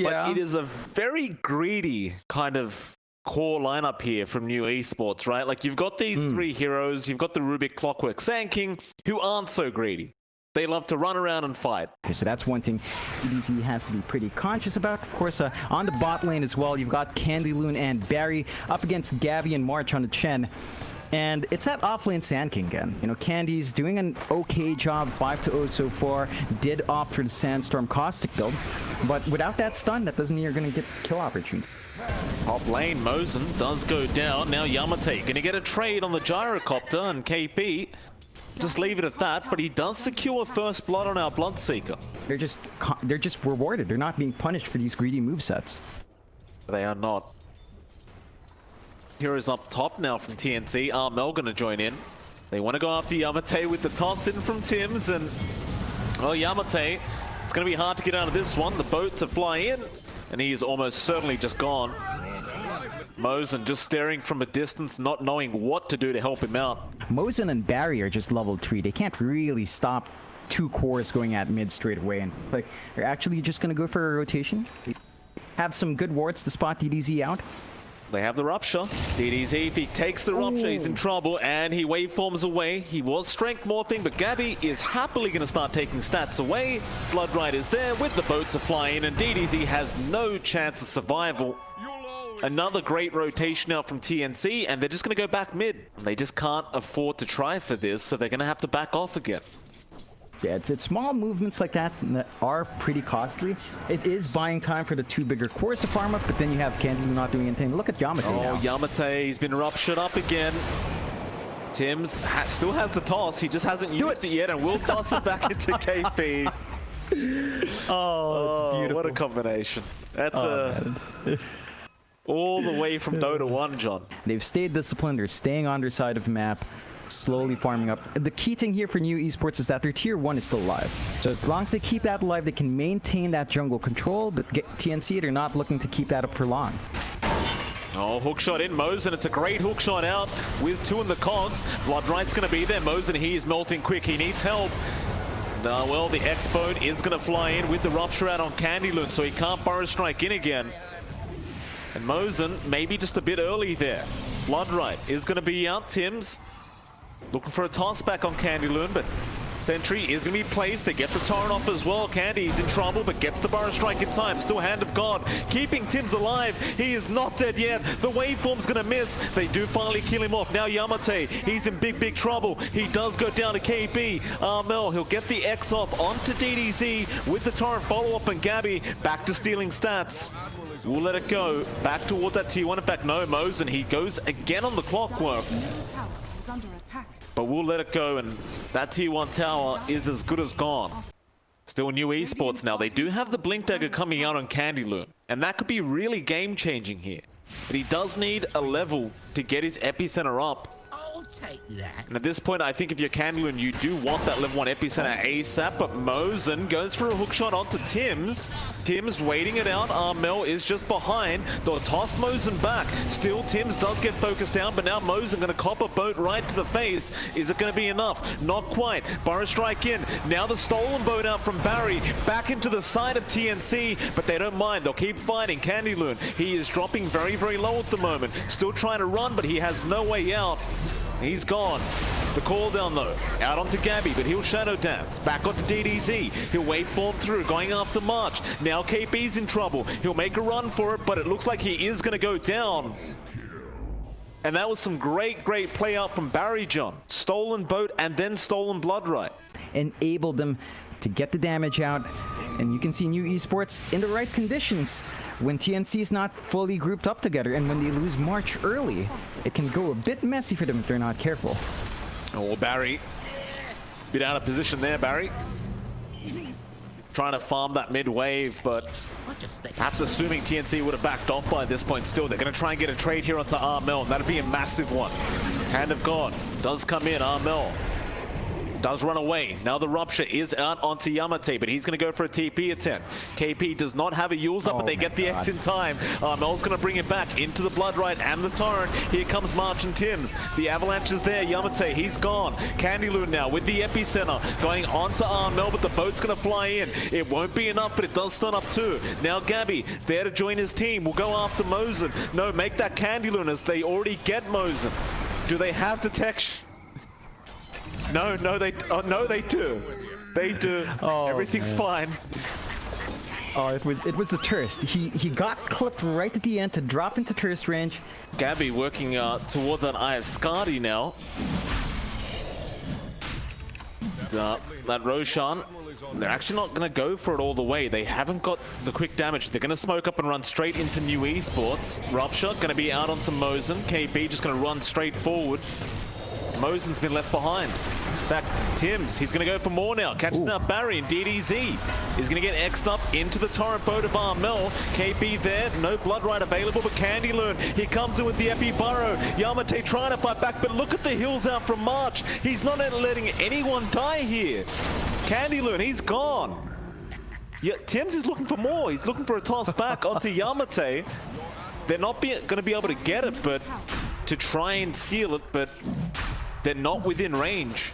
But it is a very greedy kind of core lineup here from New Esports, right? Like, you've got these three heroes, you've got the Rubik, Clockwork, Sand King, who aren't so greedy. They love to run around and fight. So that's one thing EDZ has to be pretty conscious about. Of course, on the bot lane as well, you've got Candyloon and Barry up against Gabby and March on the Chen. And it's that offlane Sand King again. You know, Candy's doing an okay job, 5-0 so far. Did opt for the Sandstorm Caustic build. But without that stun, that doesn't mean you're going to get kill opportunities. Top lane, Mosin does go down. Now Yamate going to get a trade on the Gyrocopter, and KP just leave it at that, but he does secure first blood on our Bloodseeker. They're just rewarded. They're not being punished for these greedy movesets. They are not. Heroes up top now from TNC. Armel going to join in. They want to go after Yamate with the toss in from Tims, and oh, Yamate, it's going to be hard to get out of this one. The boat to fly in, and he is almost certainly just gone. Mosin just staring from a distance, not knowing what to do to help him out. Mosin and Barry are just level 3. They can't really stop two cores going at mid straight away. And like, they're actually just going to go for a rotation. Have some good wards to spot DDZ out. They have the Rupture. DDZ, if he takes the Rupture, he's in trouble, and he waveforms away. He was strength morphing, but Gabby is happily going to start taking stats away. Bloodright is there with the boat to fly in, and DDZ has no chance of survival. Another great rotation out from TNC, and they're just going to go back mid. They just can't afford to try for this, so they're going to have to back off again. Yeah, it's small movements like that are pretty costly. It is buying time for the two bigger cores to farm up, but then you have Candy not doing anything. Look at Yamate now. Yamate, he's been ruptured up again. Tims still has the toss. He just hasn't used it yet, and will toss it back into KP. Oh, it's beautiful. What a combination. That's all the way from Dota 1, John. They've stayed disciplined. They're staying on their side of the map, slowly farming up. The key thing here for New Esports is that their tier 1 is still alive. So as long as they keep that alive, they can maintain that jungle control, but TNC, they're not looking to keep that up for long. Oh, hookshot in Mosin. It's a great hookshot out with 2 in the cogs. Bloodright's going to be there. Mosin, he is melting quick. He needs help. Well, the X-Boat is going to fly in with the Rupture out on Candyloon, so he can't Burrow Strike in again. And Mosin, maybe just a bit early there. Bloodright is going to be out. Tims looking for a toss back on Candyloon, but Sentry is going to be placed. They get the Torrent off as well. Candy's in trouble, but gets the Burrow Strike in time. Still Hand of God, keeping Tims alive. He is not dead yet. The waveform's going to miss. They do finally kill him off. Now Yamate, he's in big trouble. He does go down to KB. Armel, he'll get the X off onto DDZ with the Torrent follow-up, and Gabby back to stealing stats. We'll let it go. Back towards that T1. In fact, no, Mosin, he goes again on the Clockwork. But we'll let it go, and that T1 tower is as good as gone. Still New Esports now. They do have the Blink Dagger coming out on Candyloon, and that could be really game-changing here. But he does need a level to get his epicenter up. Take that. And at this point, I think if you're Candyloon, you do want that level 1 epicenter ASAP, but Mosin goes for a hookshot onto Tims. Tims waiting it out. Armel is just behind. They'll toss Mosin back. Still, Tims does get focused down, but now Mosin going to cop a boat right to the face. Is it going to be enough? Not quite. Burrow Strike in. Now the stolen boat out from Barry. Back into the side of TNC, but they don't mind. They'll keep fighting. Candyloon, he is dropping very low at the moment. Still trying to run, but he has no way out. He's gone. The call down though, out onto Gabby, but he'll shadow dance. Back onto DDZ. He'll waveform through, going after March. Now KP's in trouble. He'll make a run for it, but it looks like he is going to go down. And that was some great play out from Barry John. Stolen boat and then stolen Bloodright. Enabled them to get the damage out, and you can see New Esports in the right conditions when TNC is not fully grouped up together, and when they lose March early, it can go a bit messy for them if they're not careful. Oh, Barry, bit out of position there, Barry. Trying to farm that mid wave, but perhaps assuming TNC would have backed off by this point. Still, they're going to try and get a trade here onto Armel, and that'd be a massive one. Hand of God does come in. Armel does run away. Now the Rupture is out onto Yamate, but he's going to go for a TP attempt. KP does not have a Yules up, but they get the X in time. Mel's going to bring it back into the Bloodright and the Torrent. Here comes March and Tims. The Avalanche is there. Yamate, he's gone. Candyloon now with the Epicenter going onto Mel, but the boat's going to fly in. It won't be enough, but it does stun up too. Now Gabby, there to join his team, will go after Mosin. No, make that Candyloon as they already get Mosin. Do they have detection? No, they do. They do. Oh, everything's fine. Oh, it was the Tourist. He got clipped right at the end to drop into Tourist range. Gabby working towards that Eye of Skadi now. That Roshan, they're actually not going to go for it all the way. They haven't got the quick damage. They're going to smoke up and run straight into New Esports. Rupture going to be out onto Mosin. KP just going to run straight forward. Mosin's been left behind. Back Tims, he's going to go for more now. Catches out Barry and DDZ. He's going to get X'd up into the Torrent boat of Armel. KP there, no Bloodright available, but Candyloon, he comes in with the Epi Burrow. Yamate trying to fight back, but look at the hills out from March. He's not letting anyone die here. Candyloon, he's gone. Yeah, Tims is looking for more. He's looking for a toss back onto Yamate. They're not going to be able to get it, but to try and steal it, but they're not within range.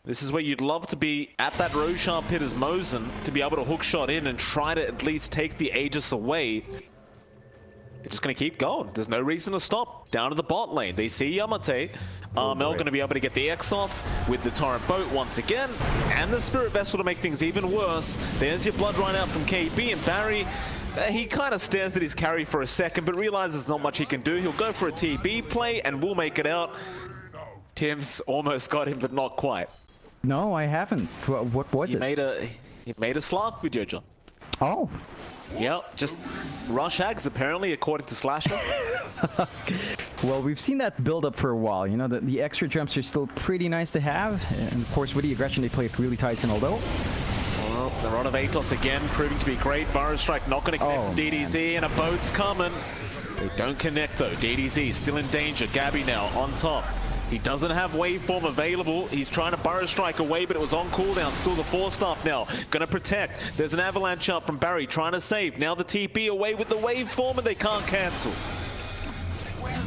This is where you'd love to be at that Roshan pit as Mosin to be able to hook shot in and try to at least take the Aegis away. They're just going to keep going. There's no reason to stop. Down to the bot lane. They see Yamate. Armel going to be able to get the X off with the Torrent boat once again. And the Spirit Vessel to make things even worse. There's your Bloodright out from KP and Barry. He kind of stares at his carry for a second, but realizes there's not much he can do. He'll go for a TB play and we'll make it out. Tims almost got him, but not quite. No, I haven't. What was it? He made a Slark video, John. Oh. Yep, just rush hags apparently, according to Slasher. Well, we've seen that build up for a while. You know, the extra jumps are still pretty nice to have. And of course, with the aggression, they play it really tight in although. Well, the run of Atos again, proving to be great. Burrow Strike not going to connect from DDZ, and a boat's coming. They don't connect though. DDZ still in danger. Gabby now on top. He doesn't have waveform available. He's trying to Burrow Strike away, but it was on cooldown. Still the 4-staff now. Gonna protect. There's an avalanche up from Barry trying to save. Now the TP away with the waveform, and they can't cancel.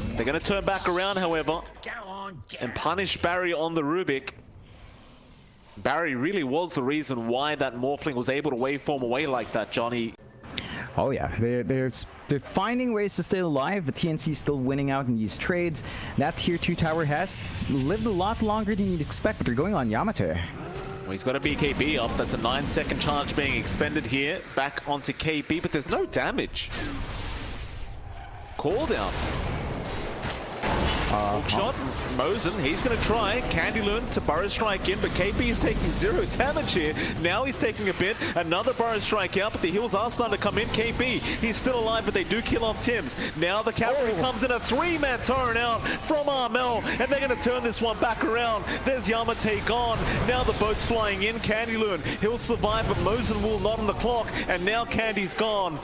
They're gonna turn back around, however, and punish Barry on the Rubik. Barry really was the reason why that Morphling was able to waveform away like that, Johnny. Oh yeah, they're finding ways to stay alive, but TNC is still winning out in these trades. That tier 2 tower has lived a lot longer than you'd expect, but they're going on Yamate. Well, he's got a BKB up. That's a 9-second charge being expended here. Back onto KB, but there's no damage. Call down. Hook shot, Mosin, he's going to try. Candyloon to Burrow Strike in, but KP is taking 0 damage here. Now he's taking a bit. Another Burrow Strike out, but the heals are starting to come in. KP, he's still alive, but they do kill off Tims. Now the cavalry comes in, a 3-man Torrent out from Armel, and they're going to turn this one back around. There's Yamate gone. Now the boat's flying in. Candyloon, he'll survive, but Mosin will not on the clock, and now Candy's gone.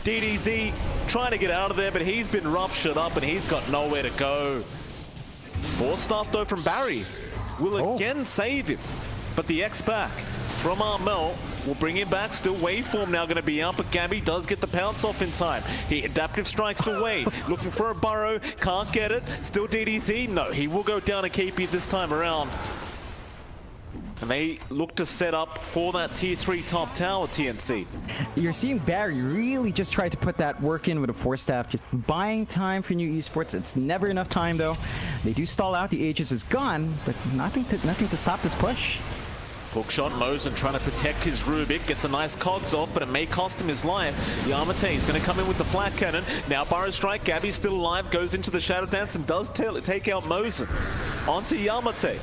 DDZ trying to get out of there, but he's been ruptured up and he's got nowhere to go. 4-staff though from Barry will again save him, but the X back from Armel will bring him back. Still waveform now going to be out, but Gabby does get the pounce off in time. He adaptive strikes away, looking for a burrow, can't get it. Still DDZ, no, he will go down to KP this time around. And they look to set up for that tier 3 top tower, TNC. You're seeing Barry really just try to put that work in with a 4-staff, just buying time for new esports. It's never enough time though. They do stall out, the Aegis is gone, but nothing to stop this push. Hookshot, Mosin trying to protect his Rubik, gets a nice cogs off, but it may cost him his life. Yamate is going to come in with the flat cannon. Now Burrow Strike, Gabby's still alive, goes into the Shadow Dance and does take out Mosin. Onto Yamate.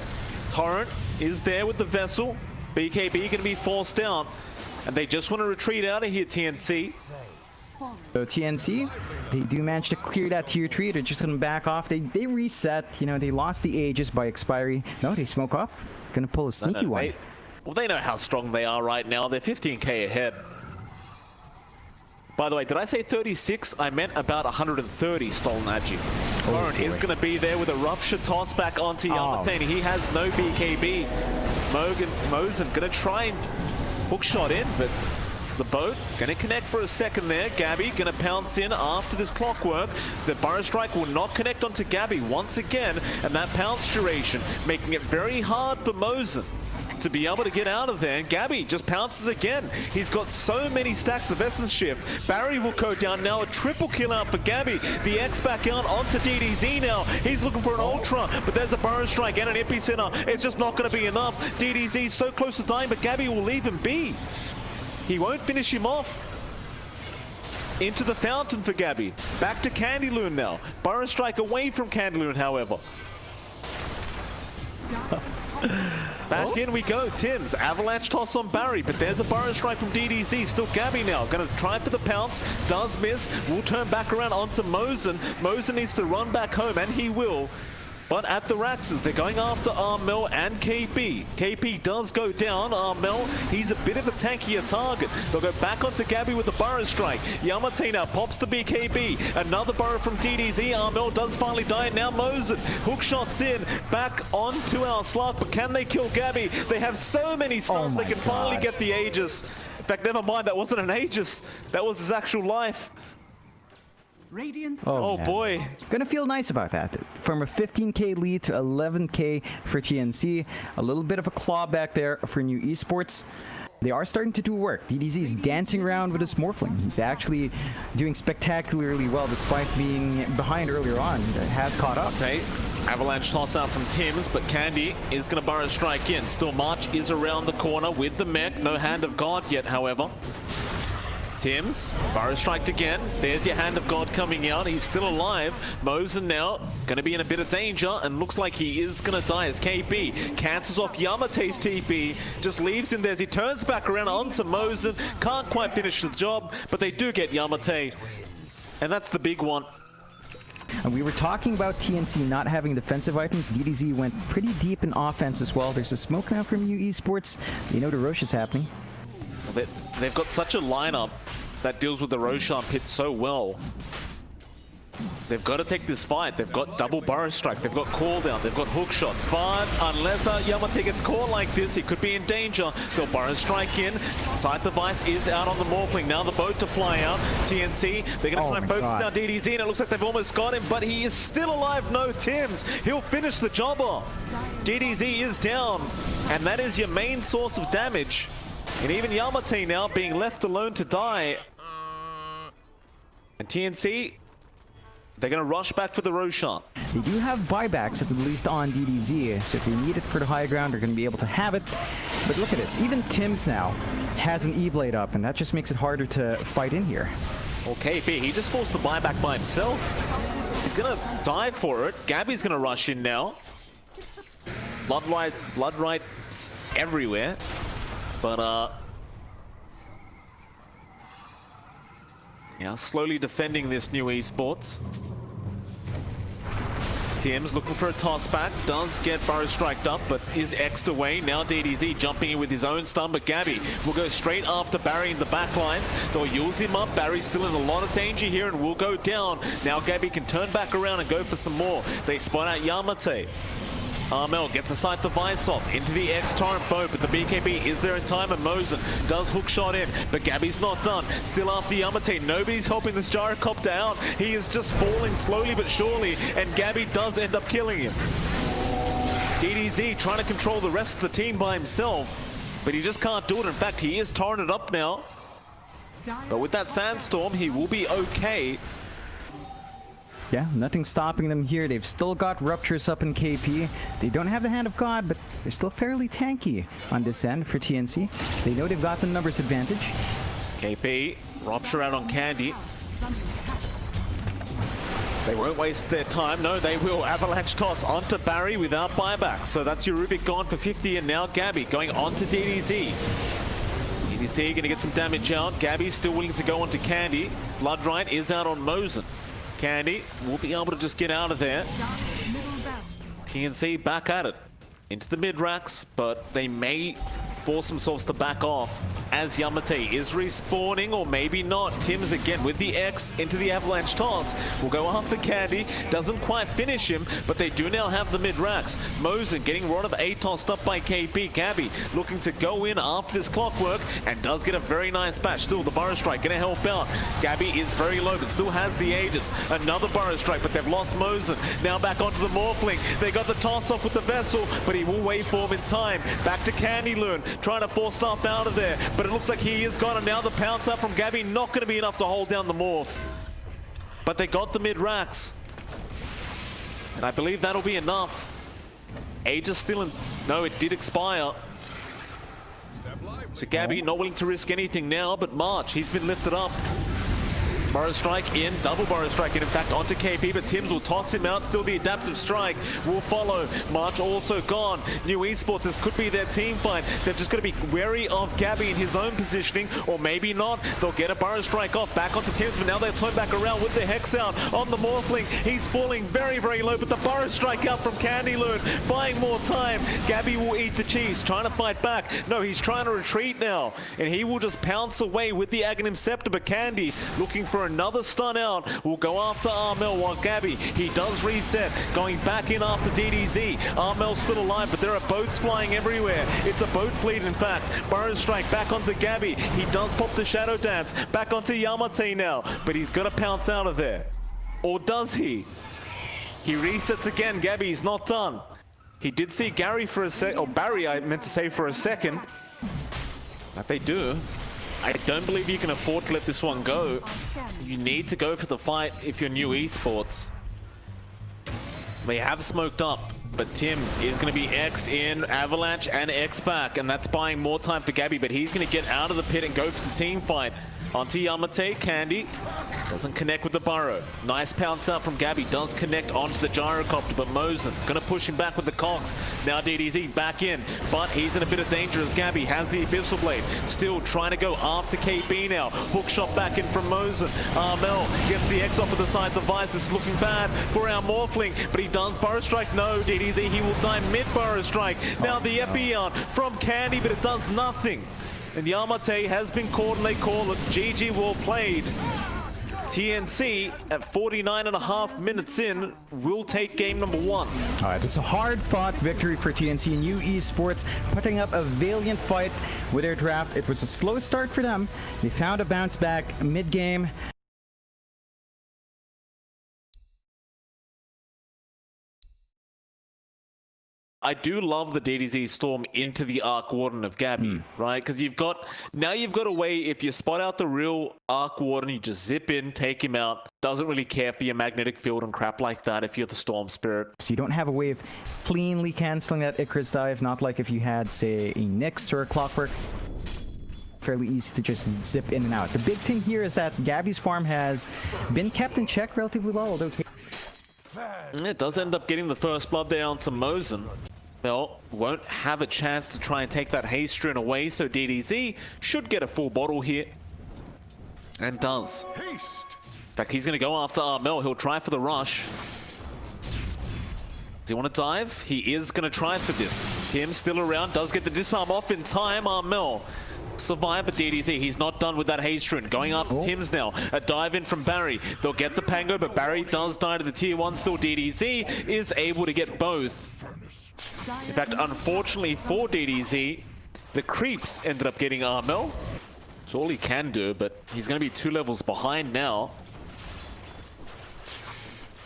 Torrent is there with the vessel. BKB going to be forced out, and they just want to retreat out of here, TNC. So TNC, they do manage to clear that tier 3. They're just going to back off. They reset. You know, they lost the Aegis by expiry. No, they smoke up. Going to pull a sneaky one. Well, they know how strong they are right now. They're 15k ahead. By the way, did I say 36? I meant about 130 stolen agi. Lauren is going to be there with a rupture toss back onto Yamatane. He has no BKB. Mosen going to try and hook shot in, but the boat going to connect for a second there. Gabby going to pounce in after this clockwork. The Burrow Strike will not connect onto Gabby once again, and that pounce duration making it very hard for Mosen to be able to get out of there. And Gabby just pounces again. He's got so many stacks of Essence Shift. Barry will go down now. A triple kill out for Gabby. The X back out onto DDZ now. He's looking for an Ultra, but there's a Burrow Strike and an Epicenter. It's just not going to be enough. DDZ so close to dying, but Gabby will leave him be. He won't finish him off. Into the fountain for Gabby. Back to Candyloon now. Burrow Strike away from Candyloon, however. Back in we go. Tim's avalanche toss on Barry, but there's a Burrow Strike from DDZ. Still Gabby now. Going to try for the pounce. Does miss. Will turn back around onto Mosen. Mosen needs to run back home, and he will. But at the Raxes, they're going after Armel and KP. KP does go down. Armel, he's a bit of a tankier target. They'll go back onto Gabby with the Burrow Strike. Yamate now pops the BKB. Another Burrow from DDZ. Armel does finally die. Now Mosen. Hook shots in. Back onto our slot. But can they kill Gabby? They have so many stuns. They can finally get the Aegis. In fact, never mind. That wasn't an Aegis. That was his actual life. Oh boy. Gonna feel nice about that. From a 15k lead to 11k for TNC. A little bit of a claw back there for New Esports. They are starting to do work. DDZ is dancing around with his Morphling. He's actually doing spectacularly well despite being behind earlier on. It has caught up. Avalanche toss out from Tim's, but Candy is going to Burrow Strike in. Still March is around the corner with the mech. No Hand of God yet, however. Tim's, Burrow Striked again. There's your Hand of God coming out. He's still alive. Mosen now going to be in a bit of danger and looks like he is going to die as KP cancels off Yamate's TP. Just leaves him there as he turns back around onto Mosen. Can't quite finish the job, but they do get Yamate. And that's the big one. And we were talking about TNC not having defensive items. DDZ went pretty deep in offense as well. There's a smoke now from U Esports. You know the Roche is happening. They've got such a lineup that deals with the Roshan pit so well. They've got to take this fight. They've got double Burrow Strike. They've got call down. They've got hook shots. But unless Yamate gets caught like this, he could be in danger. They'll Burrow Strike in. Side device is out on the Morphling. Now the boat to fly out. TNC, they're going to try and focus down DDZ, and it looks like they've almost got him, but he is still alive. No Tims. He'll finish the job off. DDZ is down, and that is your main source of damage. And even Yamate now being left alone to die. And TNC, they're going to rush back for the Roshan. They do have buybacks at least on DDZ, so if they need it for the high ground, they're going to be able to have it. But look at this, even Tim's now has an E-Blade up, and that just makes it harder to fight in here. Well, KP, he just forced the buyback by himself. He's going to dive for it. Gabby's going to rush in now. Blood rights everywhere. But, yeah, slowly defending this New Esports. Tim's looking for a toss back, does get Burrow Striked up, but is X'd away. Now DDZ jumping in with his own stun, but Gabby will go straight after Barry in the back lines. They'll use him up. Barry's still in a lot of danger here and will go down. Now Gabby can turn back around and go for some more. They spot out Yamate. Armel gets a sight device off into the X-Torrent boat, but the BKB is there in time, and Mosen does hook shot in, but Gabby's not done. Still after Yamate, nobody's helping this gyrocopter out. He is just falling slowly but surely, and Gabby does end up killing him. DDZ trying to control the rest of the team by himself, but he just can't do it. In fact, he is torrented up now. But with that sandstorm, he will be okay. Yeah, nothing stopping them here. They've still got ruptures up in KP. They don't have the Hand of God, but they're still fairly tanky on this end for TNC. They know they've got the numbers advantage. KP, rupture out on Candy. They won't waste their time. No, they will. Avalanche toss onto Barry without buyback. So that's your Rubik gone for 50, and now Gabby going on to DDZ. DDZ going to get some damage out. Gabby's still willing to go onto Candy. Bloodright is out on Mosen. Candy will be able to just get out of there. TNC back at it into the mid racks, but they may force themselves to back off as Yamate is respawning, or maybe not. Tim's again with the X into the avalanche toss. Will go after Candy. Doesn't quite finish him, but they do now have the mid-racks. Mosen getting rod of A tossed up by KP. Gabby looking to go in after this clockwork and does get a very nice bash. Still the Burrow Strike gonna help out. Gabby is very low, but still has the Aegis. Another Burrow Strike, but they've lost Mosen. Now back onto the Morphling. They got the toss off with the Vessel, but he will wait for him in time. Back to Candy Loon, trying to force stuff out of there, but it looks like he is gone, and now the pounce up from Gabby, not going to be enough to hold down the Morph. But they got the mid-racks, and I believe that'll be enough. Aegis still in... No, it did expire. So Gabby not willing to risk anything now, but March, he's been lifted up. Burrow Strike in, double Burrow Strike in fact, onto KP, but Tims will toss him out. Still the adaptive strike will follow. March also gone. New Esports, this could be their team fight. They've just got to be wary of Gabby in his own positioning, or maybe not. They'll get a Burrow Strike off, back onto Tims, but now they've turned back around with the Hex out on the Morphling. He's falling very, very low, but the Burrow Strike out from Candy Loon, buying more time. Gabby will eat the cheese, trying to fight back. No, he's trying to retreat now, and he will just pounce away with the Aghanim Scepter, but Candy looking for another stun out, will go after Armel, while Gabby, he does reset, going back in after DDZ. Armel's still alive, but there are boats flying everywhere. It's a boat fleet, in fact. Burrow Strike back onto Gabby. He does pop the Shadow Dance. Back onto Yamate now, but he's got to pounce out of there. Or does he? He resets again. Gabby's not done. He did see Gary for a sec, or Barry, I meant to say, for a second. But they do. I don't believe you can afford to let this one go. You need to go for the fight if you're New Esports. They have smoked up, but Tims is going to be X'd in, Avalanche and X back, and that's buying more time for Gabby, but he's going to get out of the pit and go for the team fight. Onto Yamate, Candy. Doesn't connect with the Burrow. Nice pounce out from Gabby. Does connect onto the Gyrocopter, but Mosen gonna push him back with the Cogs. Now DDZ back in, but he's in a bit of danger as Gabby has the Abyssal Blade. Still trying to go after KB now. Hook shot back in from Mosen. Armel gets the X off of the side. The Vice is looking bad for our Morphling, but he does Burrow Strike. No, DDZ, he will die mid-Burrow Strike. Now the Epi out from Candy, but it does nothing. And Yamate has been caught, and they call it GG, well played. TNC at 49.5 minutes in will take game number 1. All right, it's a hard-fought victory for TNC. New Esports putting up a valiant fight with their draft. It was a slow start for them. They found a bounce back mid-game. I do love the DDZ Storm into the Arc Warden of Gabby, right? Because you've got a way, if you spot out the real Arc Warden, you just zip in, take him out. Doesn't really care for your magnetic field and crap like that if you're the Storm Spirit. So you don't have a way of cleanly canceling that Icarus dive, not like if you had, say, a Nyx or a Clockwork. Fairly easy to just zip in and out. The big thing here is that Gabby's farm has been kept in check relatively well, although it does end up getting the first blood there onto Mosen. Well, won't have a chance to try and take that haste rune away, so DDZ should get a full bottle here. And does. In fact, he's going to go after Armel. He'll try for the rush. Does he want to dive? He is going to try for this. Tim still around, does get the disarm off in time. Armel survive, but DDZ, he's not done with that haste rune. Going up Tim's now. A dive in from Barry. They'll get the Pango, but Barry does die to the tier 1. Still DDZ is able to get both. In fact, unfortunately for DDZ, the creeps ended up getting Armel. It's all he can do, but he's going to be 2 levels behind now.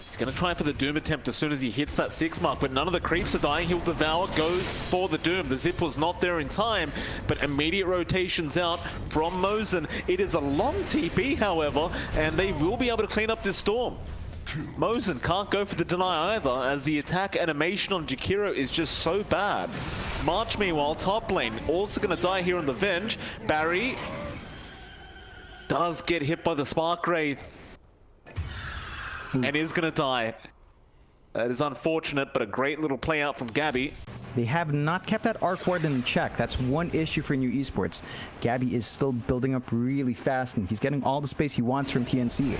He's going to try for the Doom attempt as soon as he hits that 6 mark, but none of the creeps are dying. He'll devour, goes for the Doom. The zip was not there in time, but immediate rotations out from Mosen. It is a long TP, however, and they will be able to clean up this Storm. Mosen can't go for the deny either, as the attack animation on Jakiro is just so bad. March, meanwhile, top lane, also going to die here on the Venge. Barry does get hit by the Spark Wraith and is going to die. That is unfortunate, but a great little play out from Gabby. They have not kept that Arc Ward in check. That's one issue for New Esports. Gabby is still building up really fast, and he's getting all the space he wants from TNC.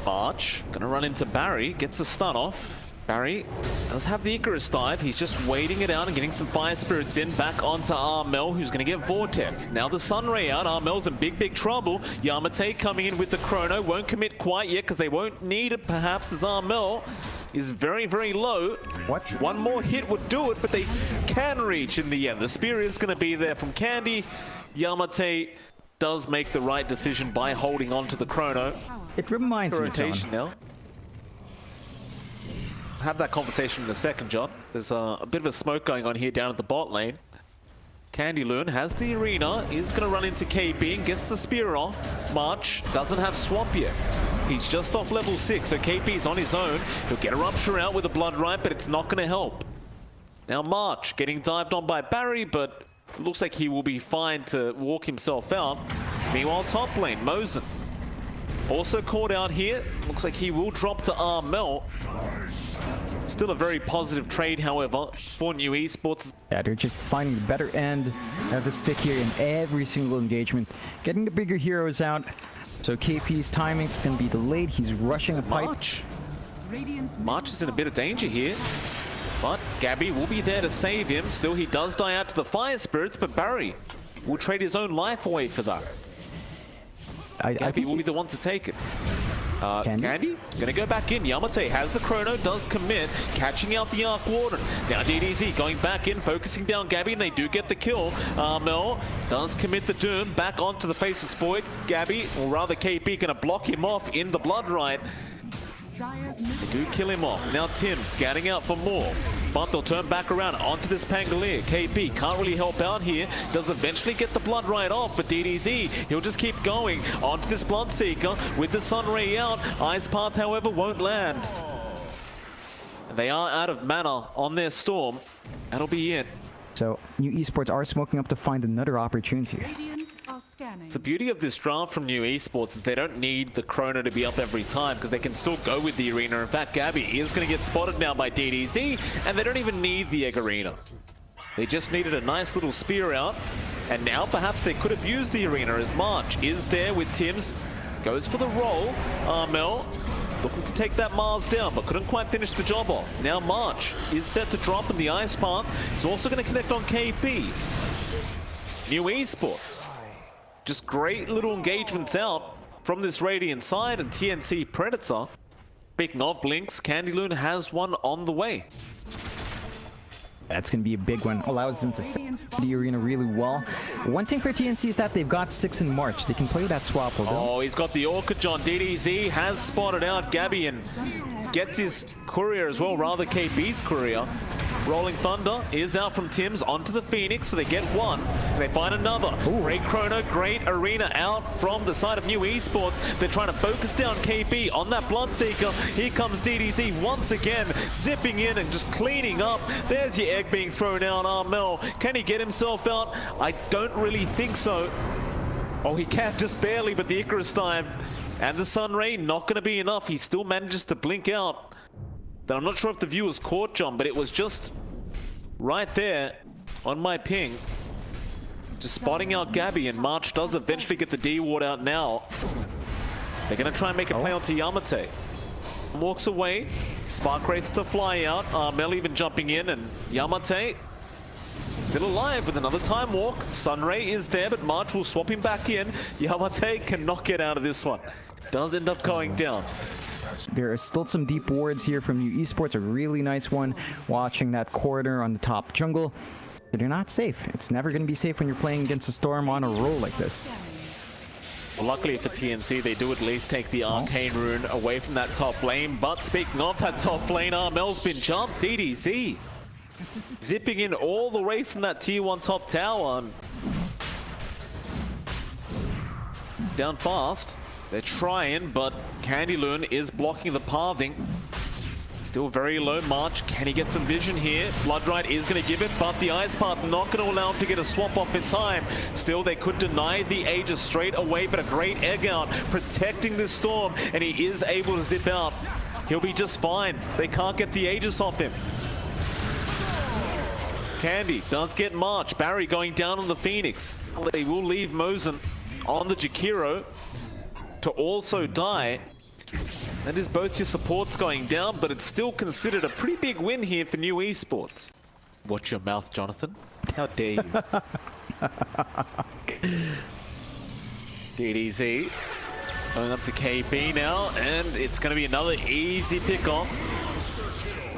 March, gonna run into Barry, gets the stun off. Barry does have the Icarus dive. He's just waiting it out and getting some Fire Spirits in. Back onto Armel, who's going to get Vortex. Now the Sunray out. Armel's in big trouble. Yamate coming in with the Chrono. Won't commit quite yet because they won't need it perhaps, as Armel is very low. What? One more hit would do it, but they can reach in the end. The Spear is going to be there from Candy. Yamate does make the right decision by holding on to the Chrono. It reminds me, Rotation now. Have that conversation in a second, John. There's a bit of a smoke going on here down at the bot lane. Candy Loon has the arena, is going to run into KB and gets the spear off. March doesn't have swap yet. He's just off level 6, so KP's on his own. He'll get a Rupture out with a Blood Right, but it's not going to help. Now March getting dived on by Barry, but it looks like he will be fine to walk himself out. Meanwhile, top lane, Mosin also caught out here. Looks like he will drop to Armel. Still a very positive trade, however, for New Esports. Yeah, they're just finding the better end of the stick here in every single engagement. Getting the bigger heroes out. So KP's timing's going to be delayed. He's rushing a pipe. March is in a bit of danger here. But Gabby will be there to save him. Still, he does die out to the Fire Spirits, but Barry will trade his own life away for that. Gabby will be the one to take it. Candy gonna go back in. Yamate has the Chrono, does commit, catching out the Arc Warden. Now DDZ going back in, focusing down Gabby, and they do get the kill. Mel does commit the Doom back onto the Faceless Void. Gabby, or rather KP, gonna block him off in the Blood Right. They do kill him off. Now Tim scanning out for more, but they'll turn back around onto this Pangolier. KP can't really help out here. Does eventually get the Blood Right off, but DDZ, he'll just keep going onto this Bloodseeker with the Sunray out. Ice Path, however, won't land. They are out of mana on their Storm. That'll be it. So New Esports are smoking up to find another opportunity. The beauty of this draft from New Esports is they don't need the Chrono to be up every time because they can still go with the arena. In fact, Gabby is going to get spotted now by DDZ, and they don't even need the Egg Arena. They just needed a nice little spear out, and now perhaps they could have used the arena as March is there with Tim's. Goes for the roll. Armel looking to take that Mars down, but couldn't quite finish the job off. Now March is set to drop in the Ice Path. He's also going to connect on KP. New Esports. Just great little engagements out from this Radiant side, and TNC Predator. Speaking of Blinks, Candy Loon has one on the way. That's going to be a big one. Allows them to set the arena really well. One thing for TNC is that they've got 6 in March. They can play that swap. Oh, he's got the Orchid John. DDZ has spotted out Gabby and gets his courier as well, rather KB's courier. Rolling Thunder is out from Tim's onto the Phoenix, so they get one. And they find another. Ooh. Great Chrono, great arena out from the side of New Esports. They're trying to focus down KB on that Bloodseeker. Here comes DDZ once again, zipping in and just cleaning up. There's your egg being thrown out. Armel, can he get himself out? I don't really think so. Oh, he can, just barely, but the Icarus dive and the Sunray not going to be enough. He still manages to blink out. Then I'm not sure if the view was caught, John, but it was just right there on my ping. Just spotting out Gabby, and March does eventually get the D-Ward out now. They're going to try and make a play onto Yamate. Walks away. Spark Wraiths to fly out. Mel even jumping in, and Yamate still alive with another time walk. Sunray is there, but March will swap him back in. Yamate cannot get out of this one. Does end up going down. There are still some deep wards here from New Esports. A really nice one. Watching that corridor on the top jungle. But they're not safe. It's never going to be safe when you're playing against a Storm on a roll like this. Well, luckily for TNC, they do at least take the Arcane Rune away from that top lane. But speaking of that top lane, Armel's been jumped. DDZ zipping in all the way from that tier 1 top tower. Down fast. They're trying, but Candy Loon is blocking the pathing. Still very low. March, can he get some vision here? Bloodright is going to give it, but the Ice Path not going to allow him to get a swap off in time. Still, they could deny the Aegis straight away, but a great egg out, protecting this Storm, and he is able to zip out. He'll be just fine. They can't get the Aegis off him. Candy does get March. Barry going down on the Phoenix. They will leave Mosin on the Jakiro to also die. That is both your supports going down, but it's still considered a pretty big win here for New Esports. Watch your mouth, Jonathan. How dare you? DDZ going up to KB now, and it's going to be another easy pick-off.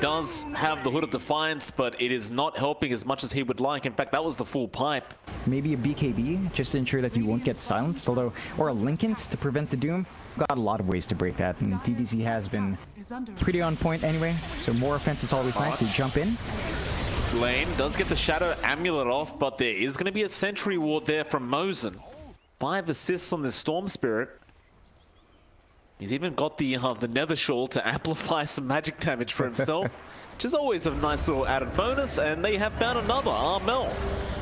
Does have the Hood of Defiance, but it is not helping as much as he would like. In fact, that was the full pipe. Maybe a BKB, just to ensure that you won't get silenced, although, or a Linken's to prevent the Doom. Got a lot of ways to break that, and DDZ has been pretty on point anyway, so more offense is always nice to jump in. Lane does get the Shadow Amulet off, but there is going to be a Sentry Ward there from Mosin. 5 assists on the Storm Spirit. He's even got the Nether Shawl to amplify some magic damage for himself, which is always a nice little added bonus, and they have found another, Armel.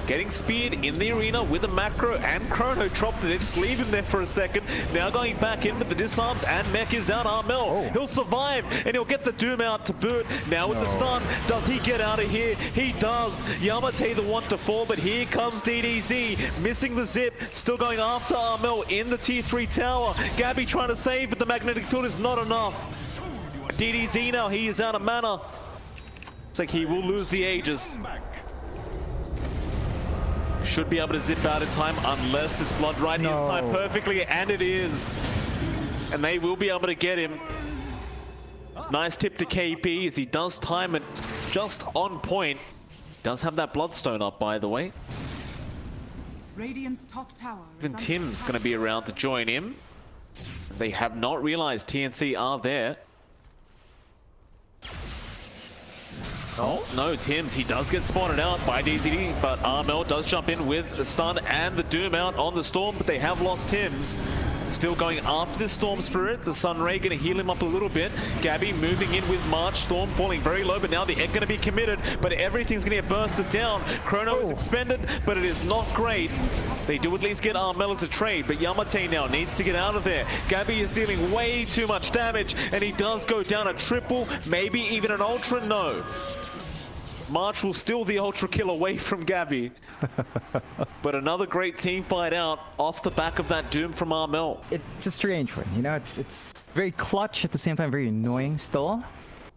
Getting speared in the arena with a macro and chrono dropped. They just leave him there for a second. Now going back in with the disarms and mech is out. Armel, he'll survive and he'll get the Doom out to boot. Now with the stun, does he get out of here? He does. Yamate the one to fall, but here comes DDZ, missing the zip, still going after Armel in the T3 tower. Gabby trying to save, but the magnetic field is not enough. DDZ now, he is out of mana. Looks like he will lose the Aegis. Should be able to zip out in time unless this Blood Right is timed perfectly, and it is. And they will be able to get him. Nice tip to KP as he does time it just on point. Does have that Bloodstone up, by the way. Radiant's top tower. Even Tim's going to be around to join him. They have not realized TNC are there. Oh, no, Tims, he does get spotted out by DZD, but Armel does jump in with the stun and the Doom out on the Storm, but they have lost Tims. Still going after this Storm Spirit. The Sunray going to heal him up a little bit. Gabby moving in with March. Storm falling very low, but now the egg going to be committed, but everything's going to get bursted down. Chrono is expended, but it is not great. They do at least get Armel as a trade, but Yamate now needs to get out of there. Gabby is dealing way too much damage, and he does go down a triple, maybe even an ultra. No. March will steal the ultra kill away from Gabby. But another great team fight out off the back of that Doom from Armel. It's a strange one, you know, it's very clutch, at the same time very annoying still.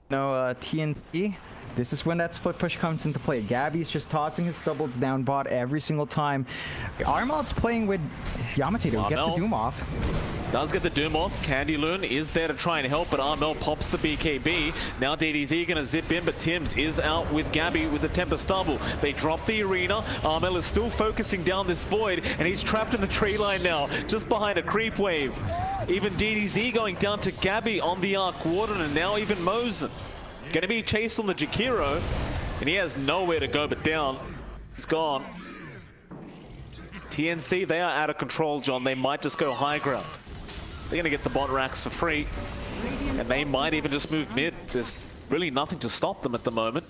You know, TNC, this is when that split push comes into play. Gabby's just tossing his doubles down bot every single time. Armel's playing with Yamate to get the Doom off. Does get the Doom off. Candy Loon is there to try and help, but Armel pops the BKB. Now DDZ gonna zip in, but Tims is out with Gabby with the Tempest double. They drop the arena. Armel is still focusing down this void, and he's trapped in the tree line now, just behind a creep wave. Even DDZ going down to Gabby on the Arc Warden, and now even Mosin. Gonna be chased on the Jakiro, and he has nowhere to go but down. It's gone. TNC, they are out of control, John. They might just go high ground. They're going to get the bot racks for free, and they might even just move mid. There's really nothing to stop them at the moment.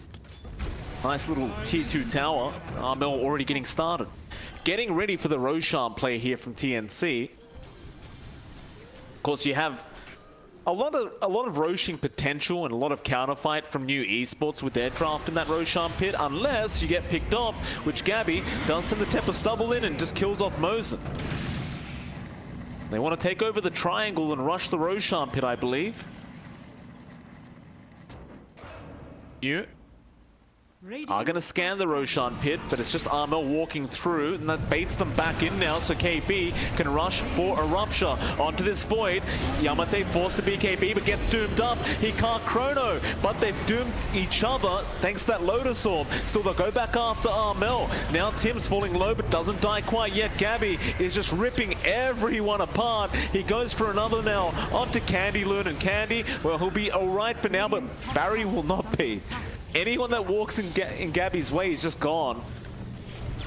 Nice little tier 2 tower. Armel already getting started. Getting ready for the Roshan play here from TNC. Of course, you have a lot of Roshan potential and a lot of counterfight from New Esports with their draft in that Roshan pit, unless you get picked off, which Gabby does send the Tempest double in and just kills off Mosin. They want to take over the triangle and rush the Roshan pit, I believe. You are going to scan the Roshan pit, but it's just Armel walking through, and that baits them back in now, so KB can rush for a rupture onto this void. Yamate forced the BKB, but gets doomed up. He can't chrono, but they've doomed each other thanks to that Lotus Orb. Still, they'll go back after Armel. Now Tim's falling low, but doesn't die quite yet. Gabby is just ripping everyone apart. He goes for another now onto Candy Loon, and Candy, well, he'll be all right for now, but Barry will not be. Anyone that walks in Gabby's way is just gone.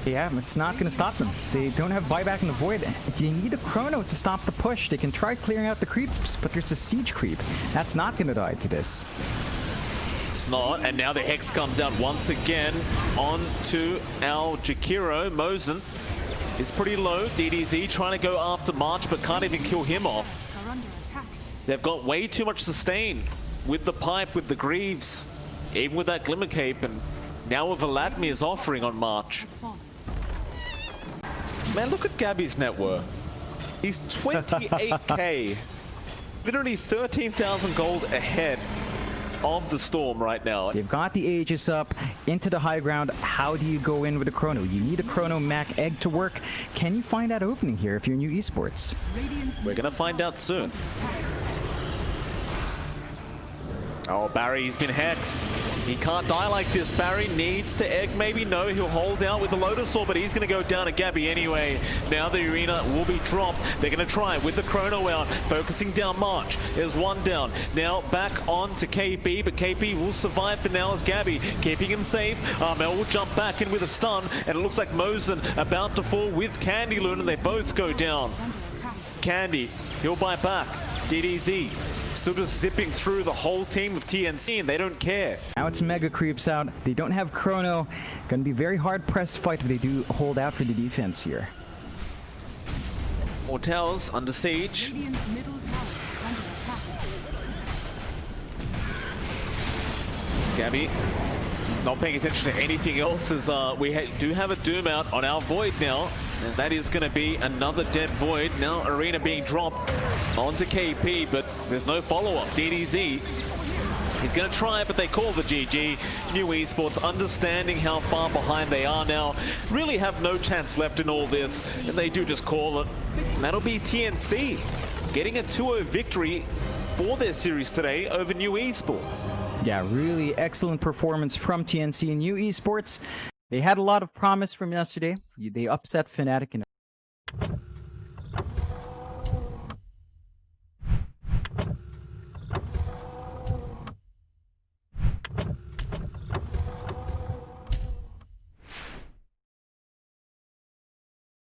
Yeah, it's not going to stop them. They don't have buyback in the void. They need a chrono to stop the push. They can try clearing out the creeps, but there's a siege creep. That's not going to die to this. It's not, and now the Hex comes out once again onto our Jakiro. Mosin is pretty low. DDZ trying to go after March, but can't even kill him off. They've got way too much sustain with the pipe, with the Greaves. Even with that Glimmer Cape, and now with Vladmir's offering on March. Man, look at Gabby's net worth. He's 28k. Literally 13,000 gold ahead of the Storm right now. They've got the Aegis up into the high ground. How do you go in with a Chrono? You need a Chrono Mac Egg to work. Can you find that opening here if you're new esports? We're gonna find out soon. Oh, Barry's been hexed. He can't die like this. Barry needs to egg. Maybe no, he'll hold out with the Lotus Orb, but he's going to go down to Gabby anyway. Now the arena will be dropped. They're going to try with the Chrono out, focusing down March. There's one down. Now back on to KP, but KP will survive for now as Gabby keeping him safe. Mel will jump back in with a stun, and it looks like Mosen about to fall with Candy Loon, and they both go down. Candy, he'll buy back. DDZ. Still just zipping through the whole team of TNC, and they don't care. Now it's Mega Creeps out. They don't have Chrono. Gonna be very hard pressed fight if they do hold out for the defense here. More towers under siege. Radiant's middle tower is under attack. Gabby not paying attention to anything else as we do have a Doom out on our Void now. And that is going to be another dead Void. Now Arena being dropped onto KP, but there's no follow-up. DDZ, he's going to try, but they call the GG. New Esports, understanding how far behind they are now, really have no chance left in all this, and they do just call it. And that'll be TNC getting a 2-0 victory for their series today over New Esports. Yeah, really excellent performance from TNC and New Esports. They had a lot of promise from yesterday. They upset Fnatic in